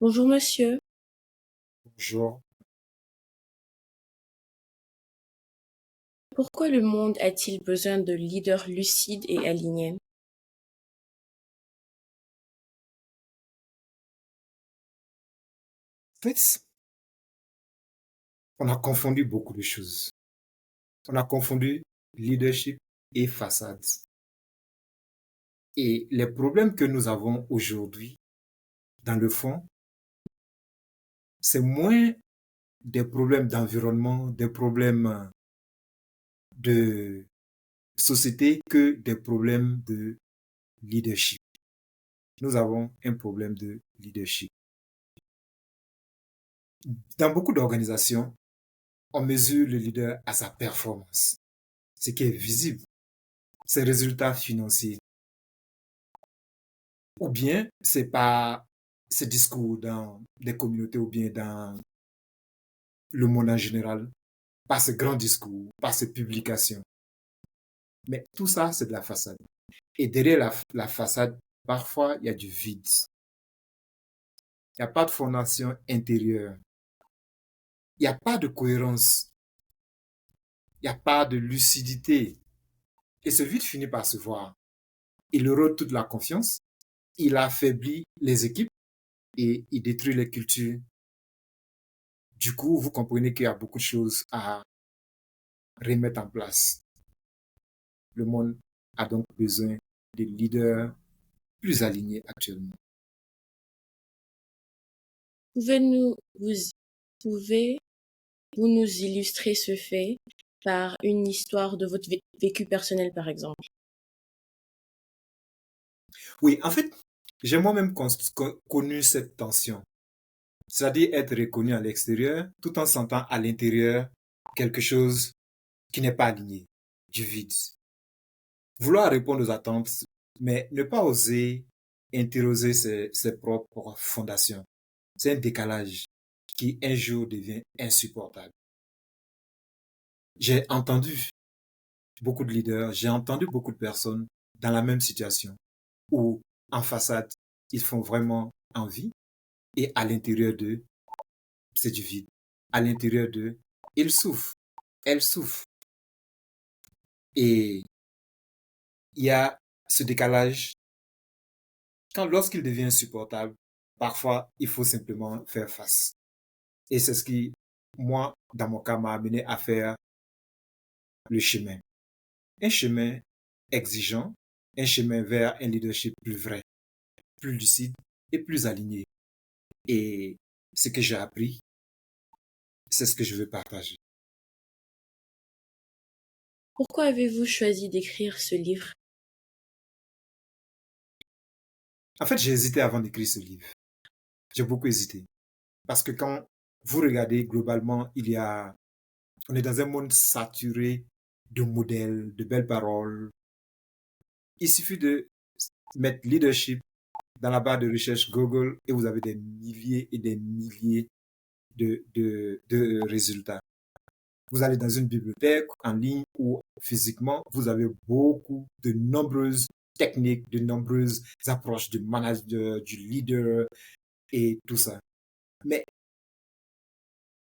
Bonjour monsieur, Bonjour. pourquoi le monde a-t-il besoin de leaders lucides et alignés? En fait, on a confondu beaucoup de choses. On a confondu leadership et façade. Et les problèmes que nous avons aujourd'hui, dans le fond, c'est moins des problèmes d'environnement, des problèmes de société que des problèmes de leadership. Nous avons un problème de leadership. Dans beaucoup d'organisations, on mesure le leader à sa performance, ce qui est visible, ses résultats financiers. Ou bien, c'est pas ce discours dans des communautés ou bien dans le monde en général, pas ce grand discours, pas ces publications. Mais tout ça, c'est de la façade. Et derrière la façade, parfois, il y a du vide. Il n'y a pas de fondation intérieure. Il n'y a pas de cohérence. Il n'y a pas de lucidité. Et ce vide finit par se voir. Il érode toute la confiance. Il affaiblit les équipes et il détruit les cultures. Du coup, vous comprenez qu'il y a beaucoup de choses à remettre en place. Le monde a donc besoin de leaders plus alignés actuellement. Pouvez-nous vous, pouvez-vous nous illustrer ce fait par une histoire de votre vécu personnel par exemple? Oui, en fait, j'ai moi-même connu cette tension, c'est-à-dire être reconnu à l'extérieur tout en sentant à l'intérieur quelque chose qui n'est pas aligné, du vide. Vouloir répondre aux attentes, mais ne pas oser interroger ses propres fondations. C'est un décalage qui un jour devient insupportable. J'ai entendu beaucoup de leaders, j'ai entendu beaucoup de personnes dans la même situation où en façade, ils font vraiment envie et à l'intérieur d'eux, c'est du vide. À l'intérieur d'eux, ils souffrent, elles souffrent. Et il y a ce décalage lorsqu'il devient insupportable, parfois il faut simplement faire face. Et c'est ce qui, moi, dans mon cas, m'a amené à faire le chemin. Un chemin exigeant, un chemin vers un leadership plus vrai, plus lucide et plus aligné. Et ce que j'ai appris, c'est ce que je veux partager. Pourquoi avez-vous choisi d'écrire ce livre? En fait, j'ai hésité avant d'écrire ce livre. J'ai beaucoup hésité. Parce que quand vous regardez globalement, on est dans un monde saturé de modèles, de belles paroles. Il suffit de mettre leadership dans la barre de recherche Google et vous avez des milliers et des milliers de résultats. Vous allez dans une bibliothèque en ligne ou physiquement, vous avez de nombreuses techniques, de nombreuses approches du manager, du leader et tout ça. Mais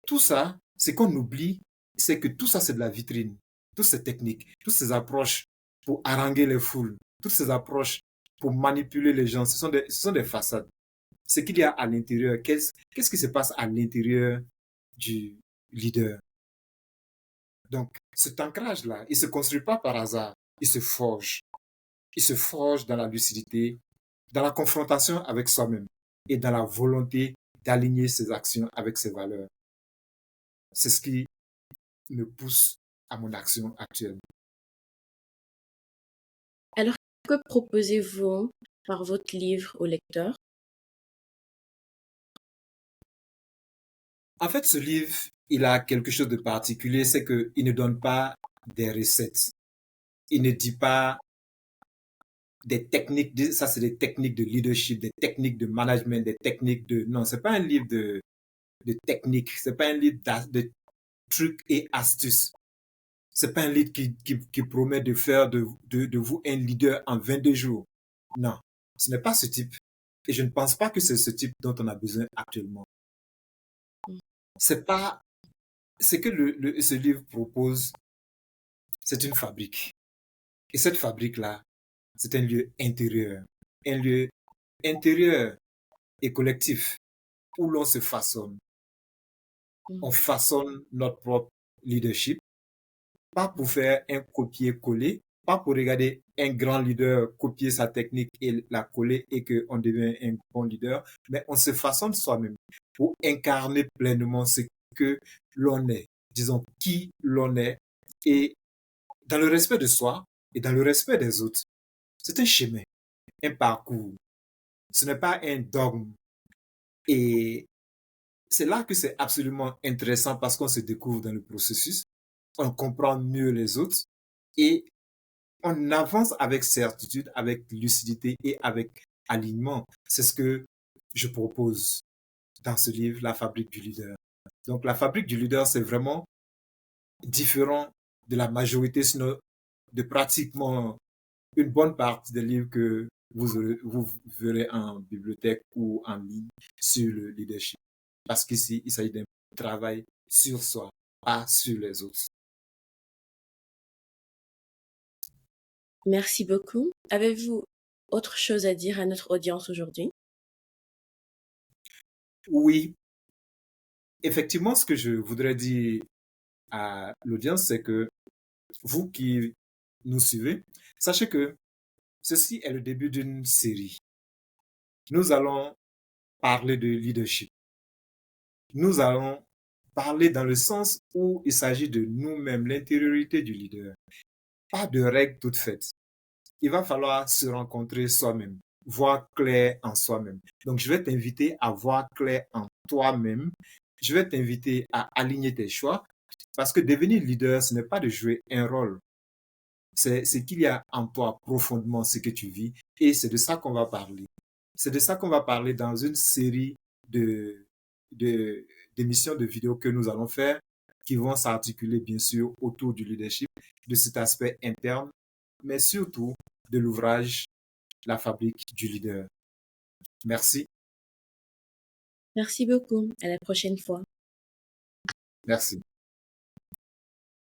tout ça, ce qu'on oublie, c'est que tout ça, c'est de la vitrine. Toutes ces techniques, toutes ces approches pour haranguer les foules, toutes ces approches pour manipuler les gens, ce sont des façades. Ce qu'il y a à l'intérieur, qu'est-ce qui se passe à l'intérieur du leader? Donc, cet ancrage-là, il ne se construit pas par hasard, il se forge. Il se forge dans la lucidité, dans la confrontation avec soi-même et dans la volonté d'aligner ses actions avec ses valeurs. C'est ce qui me pousse à mon action actuelle. Alors, que proposez-vous par votre livre au lecteur? En fait, ce livre, il a quelque chose de particulier, c'est qu'il ne donne pas des recettes. Il ne dit pas des techniques, ça c'est des techniques de leadership, des techniques de management, des techniques de... Non, c'est pas un livre de techniques, c'est pas un livre de trucs et astuces. C'est pas un livre qui promet de faire de vous un leader en 22 jours. Non, ce n'est pas ce type. Et je ne pense pas que c'est ce type dont on a besoin actuellement. C'est pas ce que ce livre propose, c'est une fabrique. Et cette fabrique-là, c'est un lieu intérieur. Un lieu intérieur et collectif où l'on se façonne. On façonne notre propre leadership, pas pour faire un copier-coller, pas pour regarder un grand leader copier sa technique et la coller et qu'on devient un bon leader, mais on se façonne soi-même pour incarner pleinement ce que l'on est, disons qui l'on est, et dans le respect de soi et dans le respect des autres. C'est un chemin, un parcours. Ce n'est pas un dogme. Et c'est là que c'est absolument intéressant parce qu'on se découvre dans le processus, on comprend mieux les autres et on avance avec certitude, avec lucidité et avec alignement. C'est ce que je propose dans ce livre, La fabrique du leader. Donc la fabrique du leader, c'est vraiment différent de la majorité, sinon de pratiquement une bonne partie des livres que vous verrez en bibliothèque ou en ligne sur le leadership. Parce qu'ici, il s'agit d'un travail sur soi, pas sur les autres. Merci beaucoup. Avez-vous autre chose à dire à notre audience aujourd'hui? Oui, effectivement, ce que je voudrais dire à l'audience, c'est que vous qui nous suivez, sachez que ceci est le début d'une série. Nous allons parler de leadership. Nous allons parler dans le sens où il s'agit de nous-mêmes, l'intériorité du leader. Pas de règles toutes faites. Il va falloir se rencontrer soi-même, voir clair en soi-même. Donc, je vais t'inviter à voir clair en toi-même. Je vais t'inviter à aligner tes choix parce que devenir leader, ce n'est pas de jouer un rôle. C'est ce qu'il y a en toi profondément, ce que tu vis. Et c'est de ça qu'on va parler. C'est de ça qu'on va parler dans une série de, de, d'émissions de vidéos que nous allons faire qui vont s'articuler bien sûr autour du leadership, de cet aspect interne, mais surtout de l'ouvrage La fabrique du leader. Merci. Merci beaucoup. À la prochaine fois. Merci.